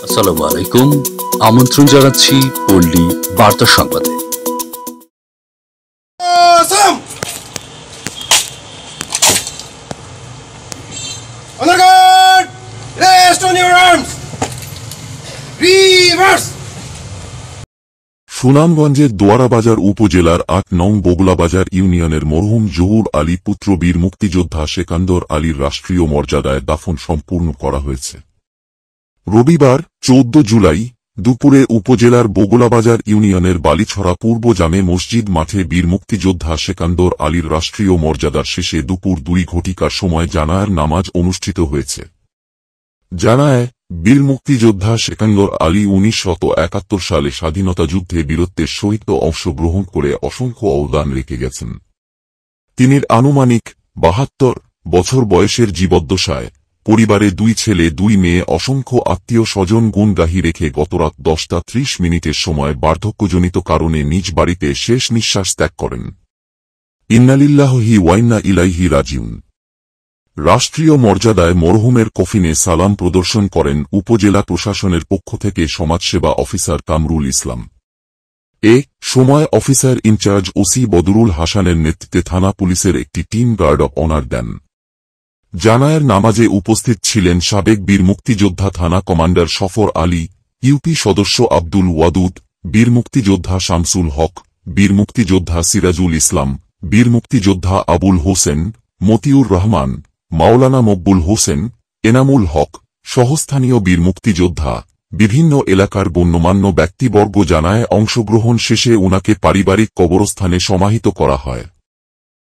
আসসালামু আলাইকুম, আমন্ত্রণ জানাচ্ছি পল্লী বার্তা সংবাদে। সুনামগঞ্জের দোয়ারাবাজার উপজেলার ৮ নং বগুলাবাজার ইউনিয়নের মরহুম জহুর আলী পুত্র বীর মুক্তিযোদ্ধা সেকান্দর আলীর রাষ্ট্রীয় মর্যাদায় দাফন সম্পূর্ণ করা হয়েছে। রবিবার ১৪ জুলাই দুপুরে উপজেলার বগুলাবাজার ইউনিয়নের বালিছড়া পূর্ব জামে মসজিদ মাঠে বীর মুক্তিযোদ্ধা সেকান্দর আলীর রাষ্ট্রীয় মর্যাদার শেষে দুপুর ২ ঘটিকার সময় জানায়ার নামাজ অনুষ্ঠিত হয়েছে। জানায় বীর মুক্তিযোদ্ধা সেকান্দর আলী ১৯৭১ সালে স্বাধীনতা যুদ্ধে বীরত্বের সহিত অংশগ্রহণ করে অসংখ্য অবদান রেখে গেছেন। তিনি আনুমানিক ৭২ বছর বয়সের জীবদ্দশায় পরিবারে ২ ছেলে ২ মেয়ে অসংখ্য আত্মীয় স্বজন গুণগাহি রেখে গতরাত ১০টা ৩০ সময় বার্ধক্যজনিত কারণে নিজ বাড়িতে শেষ নিঃশ্বাস ত্যাগ করেন। ইন্নালিল্লাহি ওয়া ইন্না ইলাইহি রাজিউন। রাষ্ট্রীয় মর্যাদায় মরহুমের কফিনে সালাম প্রদর্শন করেন উপজেলা প্রশাসনের পক্ষ থেকে সমাজসেবা অফিসার কামরুল ইসলাম। এ সময় অফিসার ইনচার্জ ওসি বদরুল হাসানের নেতৃত্বে থানা পুলিশের একটি টিম গার্ড অব অনার দেন। জানায়ার নামাজে উপস্থিত ছিলেন সাবেক বীর মুক্তিযোদ্ধা থানা কমান্ডার সফর আলী, ইউপি সদস্য আব্দুল ওয়াদুদ, বীর মুক্তিযোদ্ধা শামসুল হক, বীর মুক্তিযোদ্ধা সিরাজুল ইসলাম, বীর মুক্তিযোদ্ধা আবুল হোসেন, মতিউর রহমান, মাওলানা মকবুল হোসেন, এনামুল হক সহস্থানীয় বীর মুক্তিযোদ্ধা, বিভিন্ন এলাকার গণ্যমান্য ব্যক্তিবর্গ। জানায় অংশগ্রহণ শেষে উনাকে পারিবারিক কবরস্থানে সমাহিত করা হয়।